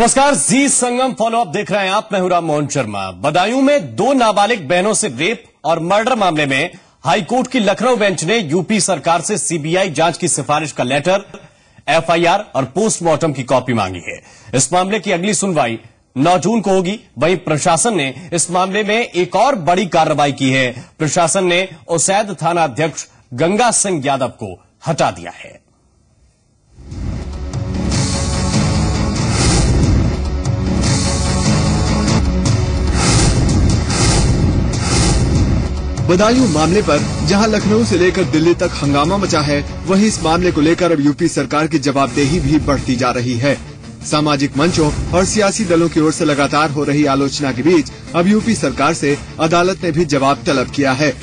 नमस्कार, जी संगम फॉलोअप देख रहे हैं आप। मैं हूं राम मोहन शर्मा। बदायूं में 2 नाबालिग बहनों से रेप और मर्डर मामले में हाईकोर्ट की लखनऊ बेंच ने यूपी सरकार से सीबीआई जांच की सिफारिश का लेटर, एफआईआर और पोस्टमार्टम की कॉपी मांगी है। इस मामले की अगली सुनवाई 9 जून को होगी। वहीं प्रशासन ने इस मामले में एक और बड़ी कार्रवाई की है। प्रशासन ने उसैद थाना अध्यक्ष गंगा सिंह यादव को हटा दिया है। बदायूं मामले पर जहां लखनऊ से लेकर दिल्ली तक हंगामा मचा है, वहीं इस मामले को लेकर अब यूपी सरकार की जवाबदेही भी बढ़ती जा रही है। सामाजिक मंचों और सियासी दलों की ओर से लगातार हो रही आलोचना के बीच अब यूपी सरकार से अदालत ने भी जवाब तलब किया है।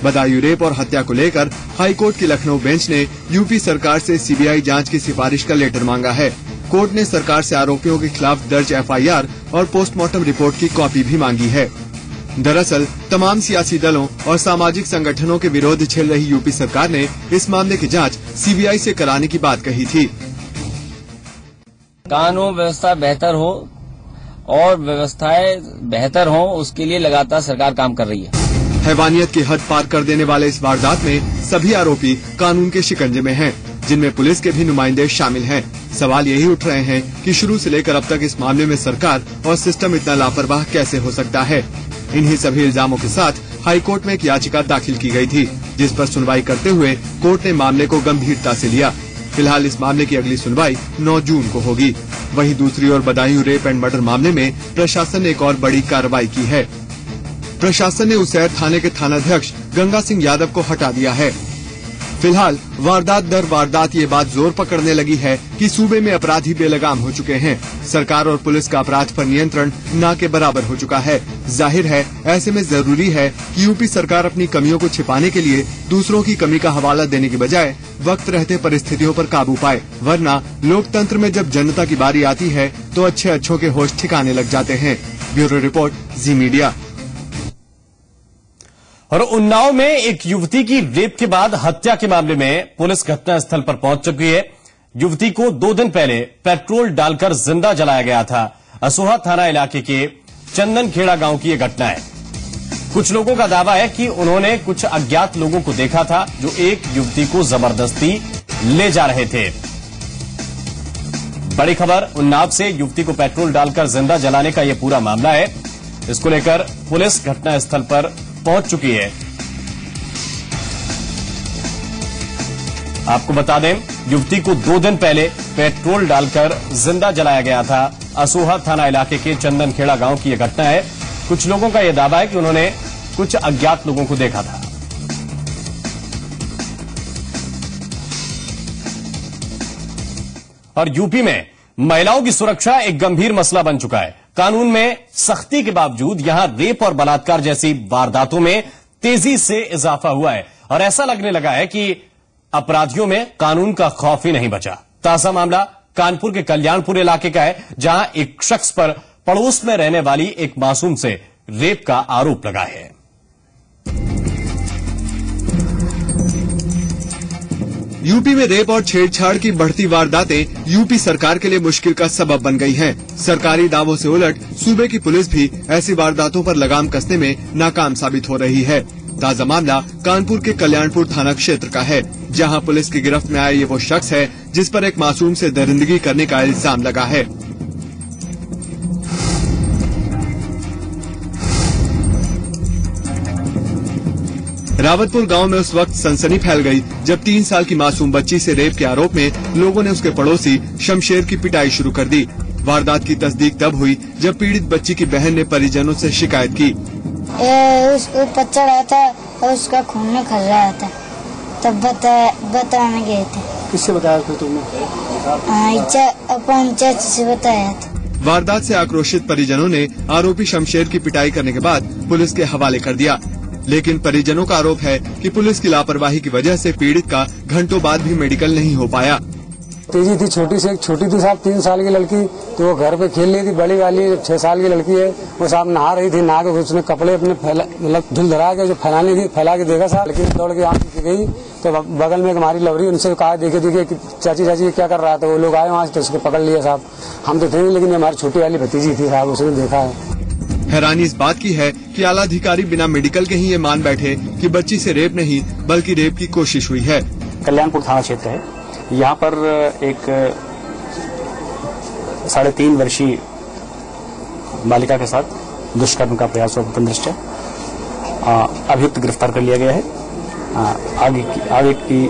बदायूं रेप और हत्या को लेकर हाईकोर्ट की लखनऊ बेंच ने यूपी सरकार से सीबीआई जांच की सिफारिश का लेटर मांगा है। कोर्ट ने सरकार से आरोपियों के खिलाफ दर्ज एफआईआर और पोस्टमार्टम रिपोर्ट की कॉपी भी मांगी है। दरअसल तमाम सियासी दलों और सामाजिक संगठनों के विरोध झेल रही यूपी सरकार ने इस मामले की जांच सीबीआई से कराने की बात कही थी। कानून व्यवस्था बेहतर हो और व्यवस्थाएं बेहतर हो, उसके लिए लगातार सरकार काम कर रही है। हैवानियत की हद पार कर देने वाले इस वारदात में सभी आरोपी कानून के शिकंजे में हैं, जिनमें पुलिस के भी नुमाइंदे शामिल हैं। सवाल यही उठ रहे हैं कि शुरू से लेकर अब तक इस मामले में सरकार और सिस्टम इतना लापरवाह कैसे हो सकता है। इन्हीं सभी इल्जामों के साथ हाईकोर्ट में एक याचिका दाखिल की गई थी, जिस पर सुनवाई करते हुए कोर्ट ने मामले को गंभीरता से लिया। फिलहाल इस मामले की अगली सुनवाई 9 जून को होगी। वहीं दूसरी ओर बदायूं रेप एंड मर्डर मामले में प्रशासन ने एक और बड़ी कार्रवाई की है। प्रशासन ने उसैद थाने के थानाध्यक्ष गंगा सिंह यादव को हटा दिया है। फिलहाल वारदात दर वारदात ये बात जोर पकड़ने लगी है कि सूबे में अपराधी बेलगाम हो चुके हैं। सरकार और पुलिस का अपराध पर नियंत्रण ना के बराबर हो चुका है। जाहिर है ऐसे में जरूरी है कि यूपी सरकार अपनी कमियों को छिपाने के लिए दूसरों की कमी का हवाला देने की बजाय वक्त रहते परिस्थितियों पर काबू पाए, वरना लोकतंत्र में जब जनता की बारी आती है तो अच्छे अच्छों के होश ठिकाने लग जाते हैं। ब्यूरो रिपोर्ट, जी मीडिया। और उन्नाव में एक युवती की रेप के बाद हत्या के मामले में पुलिस घटनास्थल पर पहुंच चुकी है। युवती को 2 दिन पहले पेट्रोल डालकर जिंदा जलाया गया था। असोहा थाना इलाके के चंदनखेड़ा गांव की यह घटना है। कुछ लोगों का दावा है कि उन्होंने कुछ अज्ञात लोगों को देखा था जो एक युवती को जबरदस्ती ले जा रहे थे। बड़ी खबर, उन्नाव से युवती को पेट्रोल डालकर जिंदा जलाने का यह पूरा मामला है। इसको लेकर पुलिस घटनास्थल पर पहुंच चुकी है। आपको बता दें, युवती को 2 दिन पहले पेट्रोल डालकर जिंदा जलाया गया था। असोहा थाना इलाके के चंदनखेड़ा गांव की यह घटना है। कुछ लोगों का यह दावा है कि उन्होंने कुछ अज्ञात लोगों को देखा था। और यूपी में महिलाओं की सुरक्षा एक गंभीर मसला बन चुका है। कानून में सख्ती के बावजूद यहां रेप और बलात्कार जैसी वारदातों में तेजी से इजाफा हुआ है और ऐसा लगने लगा है कि अपराधियों में कानून का खौफ ही नहीं बचा। ताजा मामला कानपुर के कल्याणपुर इलाके का है, जहां एक शख्स पर पड़ोस में रहने वाली एक मासूम से रेप का आरोप लगा है। यूपी में रेप और छेड़छाड़ की बढ़ती वारदातें यूपी सरकार के लिए मुश्किल का सबब बन गई हैं। सरकारी दावों से उलट सूबे की पुलिस भी ऐसी वारदातों पर लगाम कसने में नाकाम साबित हो रही है। ताजा मामला कानपुर के कल्याणपुर थाना क्षेत्र का है, जहां पुलिस की गिरफ्त में आया ये वो शख्स है जिस पर एक मासूम से दरिंदगी करने का इल्जाम लगा है। रावतपुर गांव में उस वक्त सनसनी फैल गई जब 3 साल की मासूम बच्ची से रेप के आरोप में लोगों ने उसके पड़ोसी शमशेर की पिटाई शुरू कर दी। वारदात की तस्दीक तब हुई जब पीड़ित बच्ची की बहन ने परिजनों से शिकायत की। उसको बच्चा रहा था और उसका खून में खल रहा था, तब बताने गए थे। किससे बताया था तुमने? अपन चाची से बताया था। वारदात से आक्रोशित परिजनों ने आरोपी शमशेर की पिटाई करने के बाद पुलिस के हवाले कर दिया, लेकिन परिजनों का आरोप है कि पुलिस की लापरवाही की वजह से पीड़ित का घंटों बाद भी मेडिकल नहीं हो पाया। तेजी थी, छोटी थी साहब, 3 साल की लड़की, तो वो घर पे खेल रही थी। बड़ी वाली 6 साल की लड़की है, वो साहब नहा रही थी, नहा के उसने कपड़े अपने मतलब धुल धरा के जो फैलानी थी फैला के देखा साहब, लेकिन दौड़ के यहाँ गई तो बगल में एक हमारी लवरी, उनसे कहा देखे चाची क्या कर रहा था। वो लोग आए वहाँ से तो उसको पकड़ लिया साहब। हम तो थे नहीं, लेकिन हमारी छोटी वाली भतीजी थी साहब, उसने देखा है। हैरानी इस बात की है कि आला अधिकारी बिना मेडिकल के ही ये मान बैठे कि बच्ची से रेप नहीं बल्कि रेप की कोशिश हुई है। कल्याणपुर थाना क्षेत्र है, यहाँ पर एक 3.5 वर्षीय बालिका के साथ दुष्कर्म का प्रयास हुआ प्रथम दृष्टया। अभियुक्त गिरफ्तार कर लिया गया है। आगे की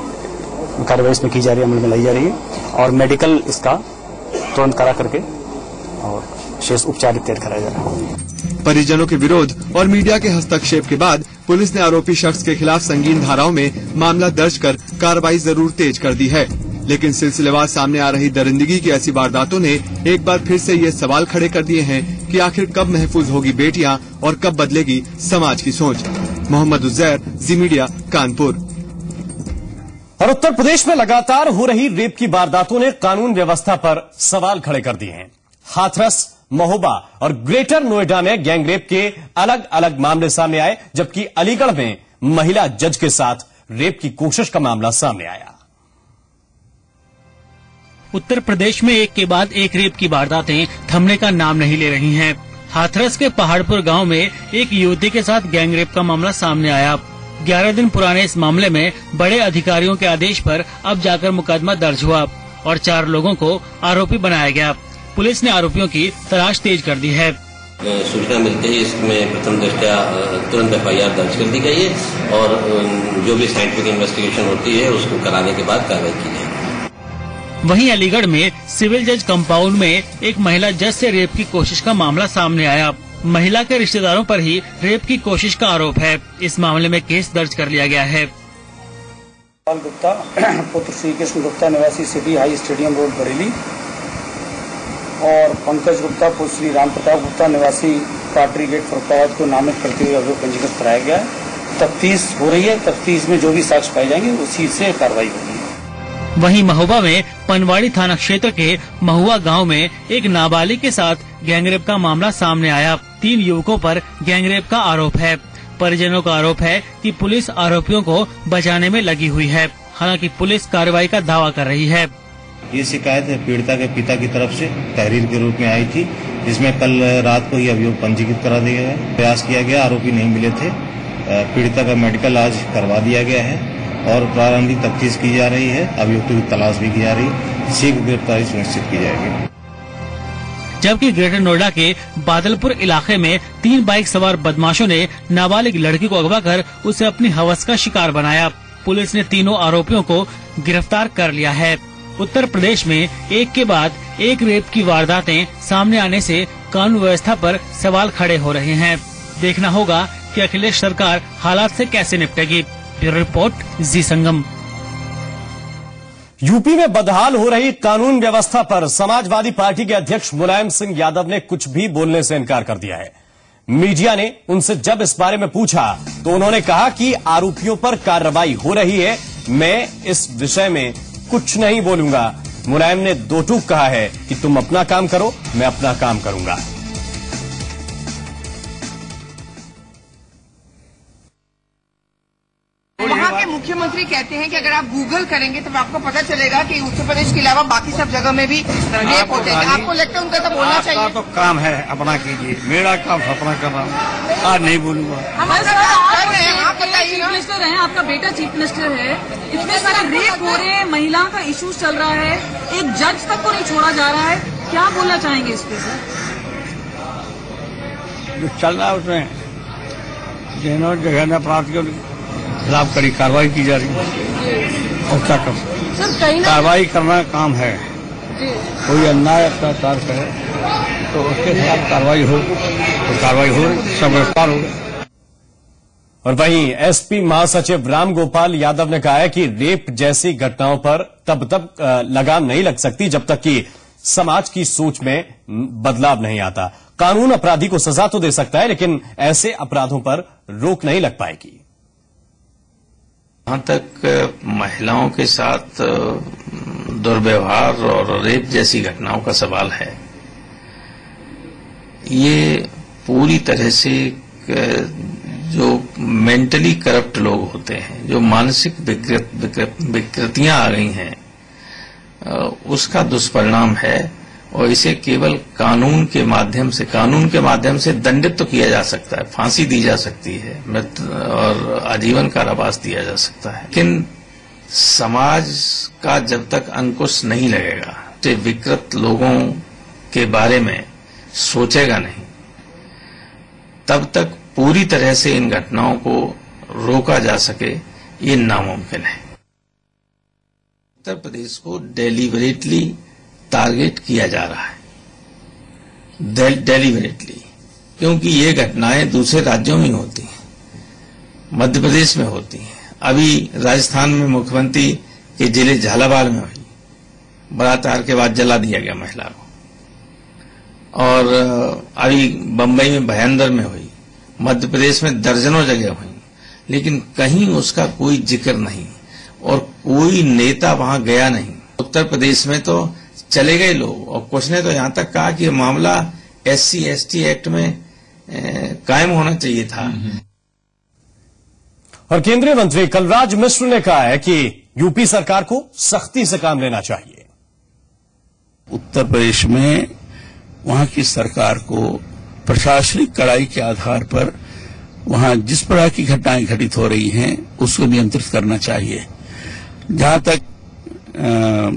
कार्रवाई इसमें की जा रही है, अमल में लाई जा रही है और मेडिकल इसका तुरंत करा करके और शेष उपचार इत्यादि कराया जा रहा है। परिजनों के विरोध और मीडिया के हस्तक्षेप के बाद पुलिस ने आरोपी शख्स के खिलाफ संगीन धाराओं में मामला दर्ज कर कार्रवाई जरूर तेज कर दी है, लेकिन सिलसिलेवार सामने आ रही दरिंदगी की ऐसी वारदातों ने एक बार फिर से ये सवाल खड़े कर दिए हैं कि आखिर कब महफूज होगी बेटियां और कब बदलेगी समाज की सोच। मोहम्मद उज़ैर, जी मीडिया, कानपुर। और उत्तर प्रदेश में लगातार हो रही रेप की वारदातों ने कानून व्यवस्था पर सवाल खड़े कर दिए हैं। हाथरस, महोबा और ग्रेटर नोएडा में गैंगरेप के अलग अलग मामले सामने आए, जबकि अलीगढ़ में महिला जज के साथ रेप की कोशिश का मामला सामने आया। उत्तर प्रदेश में एक के बाद एक रेप की वारदातें थमने का नाम नहीं ले रही हैं। हाथरस के पहाड़पुर गांव में एक युवती के साथ गैंगरेप का मामला सामने आया। 11 दिन पुराने इस मामले में बड़े अधिकारियों के आदेश पर अब जाकर मुकदमा दर्ज हुआ और 4 लोगों को आरोपी बनाया गया। पुलिस ने आरोपियों की तलाश तेज कर दी है। सूचना मिलते ही इसमें प्रथम दृष्टया तुरंत FIR दर्ज कर दी गई है और जो भी साइंटिफिक इन्वेस्टिगेशन होती है उसको कराने के बाद कार्रवाई की जाएगी। वहीं अलीगढ़ में सिविल जज कंपाउंड में एक महिला जज से रेप की कोशिश का मामला सामने आया। महिला के रिश्तेदारों पर ही रेप की कोशिश का आरोप है। इस मामले में केस दर्ज कर लिया गया है। गुप्ता पुत्र श्री कृष्ण गुप्ता निवासी city high stadium road Bareilly और पंकज गुप्ता पुत्र श्री राम प्रताप गुप्ता निवासी पाटरी गेट फरुखाबाद को नामित करते हुए अभियोग पंजीकृत कराया गया है। तफ्तीश हो रही है। तफ्तीश में जो भी साक्ष्य पाए जाएंगे उसी से कार्रवाई होगी। वहीं महोबा में पनवाड़ी थाना क्षेत्र के महुआ गांव में एक नाबालिग के साथ गैंगरेप का मामला सामने आया। 3 युवकों पर गैंगरेप का आरोप है। परिजनों का आरोप है कि पुलिस आरोपियों को बचाने में लगी हुई है। हालांकि पुलिस कार्रवाई का दावा कर रही है। ये शिकायत पीड़िता के पिता की तरफ से तहरीर के रूप में आई थी, जिसमें कल रात को ये अभियोग पंजीकृत करा दिया गया। प्रयास किया गया, आरोपी नहीं मिले थे। पीड़िता का मेडिकल आज करवा दिया गया है और प्रारंभिक तफ्तीश की जा रही है। अभियुक्तों की तलाश भी की जा रही है। शीघ्र गिरफ्तारी सुनिश्चित की जाएगी। जबकि ग्रेटर नोएडा के बादलपुर इलाके में 3 बाइक सवार बदमाशों ने नाबालिग लड़की को अगवा कर उसे अपनी हवस का शिकार बनाया। पुलिस ने तीनों आरोपियों को गिरफ्तार कर लिया है। उत्तर प्रदेश में एक के बाद एक रेप की वारदातें सामने आने से कानून व्यवस्था पर सवाल खड़े हो रहे हैं। देखना होगा कि अखिलेश सरकार हालात से कैसे निपटेगी। ब्यूरो रिपोर्ट, जी संगम। यूपी में बदहाल हो रही कानून व्यवस्था पर समाजवादी पार्टी के अध्यक्ष मुलायम सिंह यादव ने कुछ भी बोलने से इनकार कर दिया है। मीडिया ने उनसे जब इस बारे में पूछा तो उन्होंने कहा कि आरोपियों पर कार्रवाई हो रही है, मैं इस विषय में कुछ नहीं बोलूंगा। मुलायम ने 2 टूक कहा है कि तुम अपना काम करो, मैं अपना काम करूंगा। वहाँ के मुख्यमंत्री कहते हैं कि अगर आप गूगल करेंगे तो आपको पता चलेगा कि उत्तर प्रदेश के अलावा बाकी सब जगह में भी रेप होते हैं। आपको लगता है उनका तो बोलना चाहिए? तो काम है अपना कीजिए, मेरा काम अपना कर रहा हूँ, आज नहीं बोलूंगा। आप चीफ मिनिस्टर हैं, आपका बेटा चीफ मिनिस्टर है, इतने सारे रेप हो रहे हैं, महिलाओं का इशू चल रहा है, एक जज तक को नहीं छोड़ा जा रहा है, क्या बोलना चाहेंगे इस पे? जो चल रहा है उसमें जिन्होंने जघन्य अपराध के खिलाफ कड़ी कार्रवाई की जा रही है और क्या कर सकते, कार्रवाई करना काम है। कोई अन्याय अत्याचार करे तो उसके खिलाफ कार्रवाई हो, तो कार्रवाई हो रही, सब गिरफ्तार हो गए। और वहीं एसपी महासचिव राम गोपाल यादव ने कहा है कि रेप जैसी घटनाओं पर तब तक लगाम नहीं लग सकती जब तक कि समाज की सोच में बदलाव नहीं आता। कानून अपराधी को सजा तो दे सकता है, लेकिन ऐसे अपराधों पर रोक नहीं लग पाएगी। जहां तक महिलाओं के साथ दुर्व्यवहार और रेप जैसी घटनाओं का सवाल है, ये पूरी तरह से जो मेंटली करप्ट लोग होते हैं, जो मानसिक विकृतियां आ गई हैं, उसका दुष्परिणाम है। और इसे केवल कानून के माध्यम से दंडित तो किया जा सकता है, फांसी दी जा सकती है, और आजीवन कारावास दिया जा सकता है, लेकिन समाज का जब तक अंकुश नहीं लगेगा, तो विकृत लोगों के बारे में सोचेगा नहीं, तब तक पूरी तरह से इन घटनाओं को रोका जा सके, ये नामुमकिन है। उत्तर प्रदेश को डेलिबरेटली टारगेट किया जा रहा है, डेलिबरेटली, क्योंकि ये घटनाएं दूसरे राज्यों में होती हैं, मध्य प्रदेश में होती हैं। अभी राजस्थान में मुख्यमंत्री के जिले झालावाड़ में हुई, बलात्कार के बाद जला दिया गया महिला को, और अभी बंबई में भयंदर में हुई, मध्य प्रदेश में दर्जनों जगह हुई, लेकिन कहीं उसका कोई जिक्र नहीं और कोई नेता वहां गया नहीं। उत्तर प्रदेश में तो चले गए लोग, और कुछ ने तो यहां तक कहा कि मामला SC/ST एक्ट में कायम होना चाहिए था। और केंद्रीय मंत्री कलराज मिश्र ने कहा है कि यूपी सरकार को सख्ती से काम लेना चाहिए। उत्तर प्रदेश में वहां की सरकार को प्रशासनिक कड़ाई के आधार पर वहां जिस प्रकार की घटनाएं घटित हो रही हैं उसको नियंत्रित करना चाहिए। जहां तक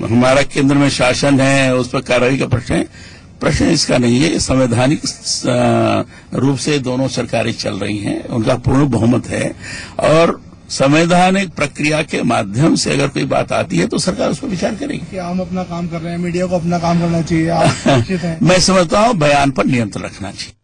हमारा केंद्र में शासन है, उस पर कार्रवाई का प्रश्न इसका नहीं है। संवैधानिक रूप से दोनों सरकारें चल रही हैं, उनका पूर्ण बहुमत है, और संवैधानिक प्रक्रिया के माध्यम से अगर कोई बात आती है तो सरकार उस पर विचार करेगी। कि हम अपना काम कर रहे हैं, मीडिया को अपना काम करना चाहिए, आप सुरक्षित हैं। मैं समझता हूं बयान पर नियंत्रण रखना चाहिए।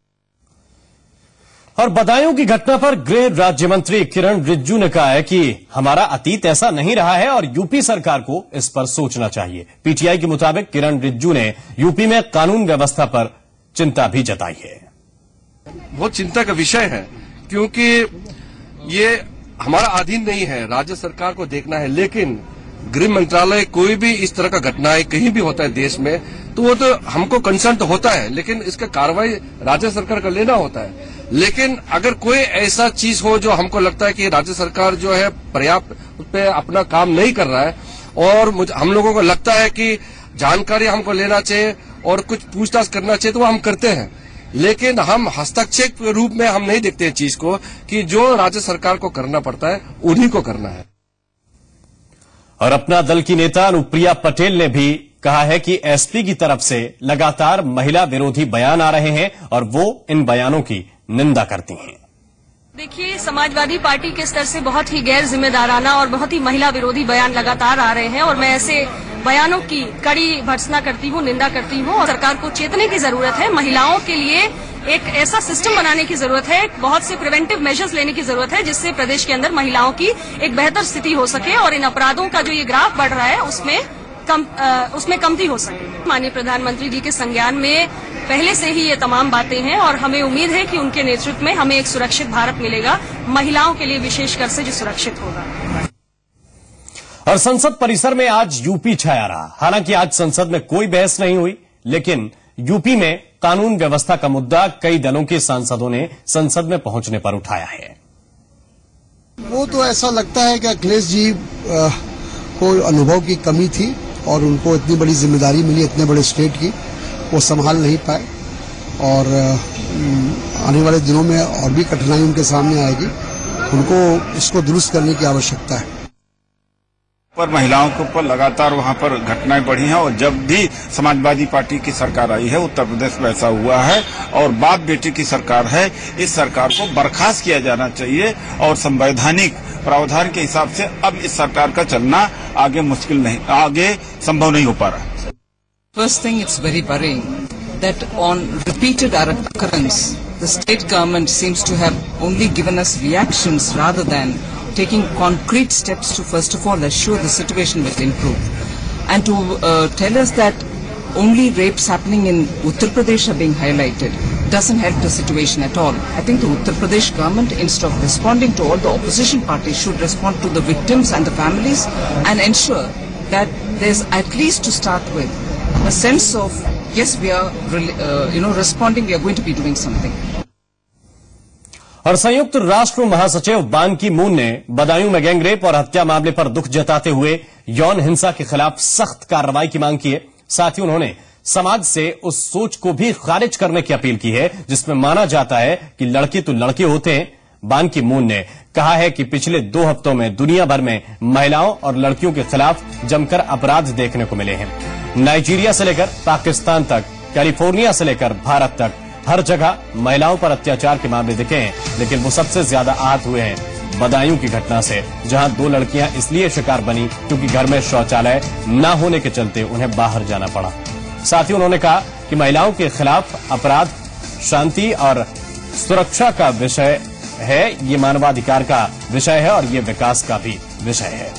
और बदायूं की घटना पर गृह राज्य मंत्री किरण रिजिजू ने कहा है कि हमारा अतीत ऐसा नहीं रहा है और यूपी सरकार को इस पर सोचना चाहिए। पीटीआई के मुताबिक किरण रिजिजू ने यूपी में कानून व्यवस्था पर चिंता भी जताई है। बहुत चिंता का विषय है, क्योंकि ये हमारा अधीन नहीं है, राज्य सरकार को देखना है। लेकिन गृह मंत्रालय कोई भी इस तरह का घटनाएं कहीं भी होता है देश में, तो वो तो हमको कंसर्न तो होता है, लेकिन इसका कार्रवाई राज्य सरकार का लेना होता है। लेकिन अगर कोई ऐसा चीज हो जो हमको लगता है कि राज्य सरकार जो है पर्याप्त उस पर अपना काम नहीं कर रहा है, और हम लोगों को लगता है कि जानकारी हमको लेना चाहिए और कुछ पूछताछ करना चाहिए, तो वो हम करते हैं। लेकिन हम हस्तक्षेप के रूप में हम नहीं देखते हैं चीज को, कि जो राज्य सरकार को करना पड़ता है उन्हीं को करना है। और अपना दल की नेता अनुप्रिया पटेल ने भी कहा है कि एसपी की तरफ से लगातार महिला विरोधी बयान आ रहे हैं और वो इन बयानों की निंदा करती हैं। देखिए, समाजवादी पार्टी के स्तर से बहुत ही गैर जिम्मेदाराना और बहुत ही महिला विरोधी बयान लगातार आ रहे हैं, और मैं ऐसे बयानों की कड़ी भर्त्सना करती हूँ, निंदा करती हूँ। और सरकार को चेतने की जरूरत है, महिलाओं के लिए एक ऐसा सिस्टम बनाने की जरूरत है, बहुत से प्रिवेंटिव मेजर्स लेने की जरूरत है, जिससे प्रदेश के अंदर महिलाओं की एक बेहतर स्थिति हो सके और इन अपराधों का जो ये ग्राफ बढ़ रहा है उसमें कमती हो सके। माननीय प्रधानमंत्री जी के संज्ञान में पहले से ही ये तमाम बातें हैं, और हमें उम्मीद है कि उनके नेतृत्व में हमें एक सुरक्षित भारत मिलेगा, महिलाओं के लिए विशेषकर से जो सुरक्षित होगा। और संसद परिसर में आज यूपी छाया रहा। हालांकि आज संसद में कोई बहस नहीं हुई, लेकिन यूपी में कानून व्यवस्था का मुद्दा कई दलों के सांसदों ने संसद में पहुंचने पर उठाया है। वो तो ऐसा लगता है कि अखिलेश जी को अनुभव की कमी थी, और उनको इतनी बड़ी जिम्मेदारी मिली इतने बड़े स्टेट की, वो संभाल नहीं पाए, और आने वाले दिनों में और भी कठिनाई उनके सामने आएगी। उनको इसको दुरुस्त करने की आवश्यकता है। पर महिलाओं के ऊपर लगातार वहां पर घटनाएं बढ़ी हैं, और जब भी समाजवादी पार्टी की सरकार आई है उत्तर प्रदेश में ऐसा हुआ है, और बाप बेटी की सरकार है। इस सरकार को बर्खास्त किया जाना चाहिए, और संवैधानिक प्रावधान के हिसाब से अब इस सरकार का चलना आगे संभव नहीं हो पा रहा। First thing, it's very worrying that on repeated occurrence, the state government seems to have only given us reactions rather than taking concrete steps to first of all assure the situation will improve. And to tell us that only rapes happening in Uttar Pradesh are being highlighted doesn't help the situation at all. I think the Uttar Pradesh government, instead of responding to all the opposition parties, should respond to the victims and the families and ensure that there's at least to start with a sense of yes, we are responding, we are going to be doing something. और संयुक्त राष्ट्र महासचिव बान की moon ने बदायूं में gangrape और हत्या मामले पर दुख जताते हुए यौन हिंसा के खिलाफ सख्त कार्रवाई की मांग की है। साथ ही उन्होंने समाज से उस सोच को भी खारिज करने की अपील की है जिसमें माना जाता है कि लड़के तो लड़के होते हैं। बान की मून ने कहा है कि पिछले 2 हफ्तों में दुनिया भर में महिलाओं और लड़कियों के खिलाफ जमकर अपराध देखने को मिले हैं। नाइजीरिया से लेकर पाकिस्तान तक, कैलिफोर्निया से लेकर भारत तक हर जगह महिलाओं पर अत्याचार के मामले दिखे हैं, लेकिन वो सबसे ज्यादा आहत हुए हैं बदायूं की घटना से, जहां 2 लड़कियां इसलिए शिकार बनी क्योंकि घर में शौचालय न होने के चलते उन्हें बाहर जाना पड़ा। साथ ही उन्होंने कहा कि महिलाओं के खिलाफ अपराध शांति और सुरक्षा का विषय है, ये मानवाधिकार का विषय है और ये विकास का भी विषय है।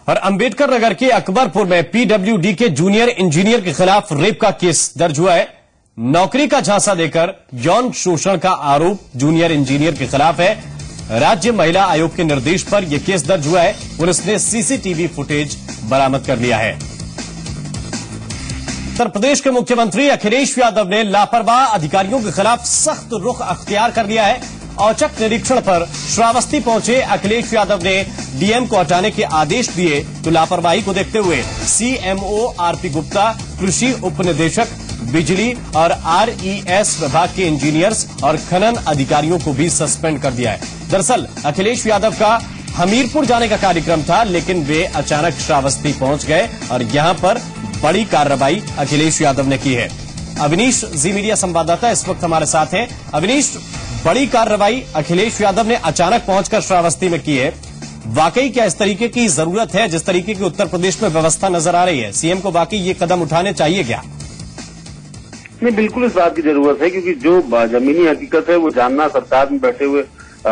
और अंबेडकर नगर के अकबरपुर में पीडब्ल्यूडी के जूनियर इंजीनियर के खिलाफ रेप का केस दर्ज हुआ है। नौकरी का झांसा देकर यौन शोषण का आरोप जूनियर इंजीनियर के खिलाफ है। राज्य महिला आयोग के निर्देश पर यह केस दर्ज हुआ है। पुलिस ने सीसीटीवी फुटेज बरामद कर लिया है। उत्तर प्रदेश के मुख्यमंत्री अखिलेश यादव ने लापरवाह अधिकारियों के खिलाफ सख्त रुख अख्तियार कर लिया है। औचक निरीक्षण पर श्रावस्ती पहुंचे अखिलेश यादव ने डीएम को हटाने के आदेश दिए, तो लापरवाही को देखते हुए सीएमओ आरपी गुप्ता, कृषि उपनिदेशक बिजली और आरईएस विभाग के इंजीनियर्स और खनन अधिकारियों को भी सस्पेंड कर दिया है। दरअसल अखिलेश यादव का हमीरपुर जाने का कार्यक्रम था, लेकिन वे अचानक श्रावस्ती पहुंच गए और यहां पर बड़ी कार्रवाई अखिलेश यादव ने की है। अविनीश जी मीडिया संवाददाता इस वक्त हमारे साथ हैं। अविनीश, बड़ी कार्रवाई अखिलेश यादव ने अचानक पहुंचकर श्रावस्ती में की है, वाकई क्या इस तरीके की जरूरत है? जिस तरीके की उत्तर प्रदेश में व्यवस्था नजर आ रही है, सीएम को वाकई ये कदम उठाने चाहिए क्या? नहीं, बिल्कुल इस बात की जरूरत है, क्योंकि जो जमीनी हकीकत है वो जानना सरकार में बैठे हुए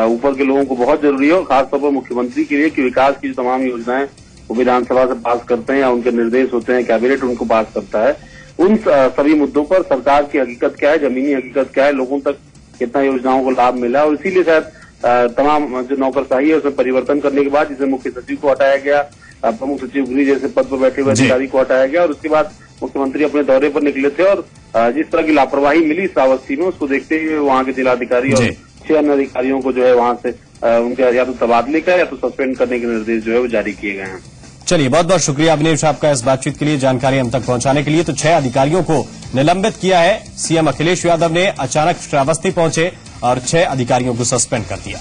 ऊपर के लोगों को बहुत जरूरी है, और खासतौर पर मुख्यमंत्री के लिए कि विकास की जो तमाम योजनाएं वो विधानसभा से पास करते हैं या उनके निर्देश होते हैं, कैबिनेट उनको पास करता है, उन सभी मुद्दों पर सरकार की हकीकत क्या है, जमीनी हकीकत क्या है, लोगों तक कितना योजनाओं को लाभ मिला, और इसीलिए शायद तमाम जो नौकरशाही है उसमें परिवर्तन करने के बाद जिसे मुख्य सचिव को हटाया गया, प्रमुख सचिव गृह जैसे पद पर बैठे हुए अधिकारी को हटाया गया, और उसके बाद मुख्यमंत्री अपने दौरे पर निकले थे, और जिस तरह की लापरवाही मिली श्रावस्ती में, उसको देखते हुए वहां के जिलाधिकारी और 6 अन्य अधिकारियों को जो है वहां से उनके या तो तबादले का या तो सस्पेंड करने के निर्देश जो है वो जारी किए गए हैं। चलिए, बहुत बहुत शुक्रिया अविनेश आपका इस बातचीत के लिए, जानकारी हम तक पहुंचाने के लिए। तो 6 अधिकारियों को निलंबित किया है सीएम अखिलेश यादव ने, अचानक श्रावस्ती पहुंचे और 6 अधिकारियों को सस्पेंड कर दिया।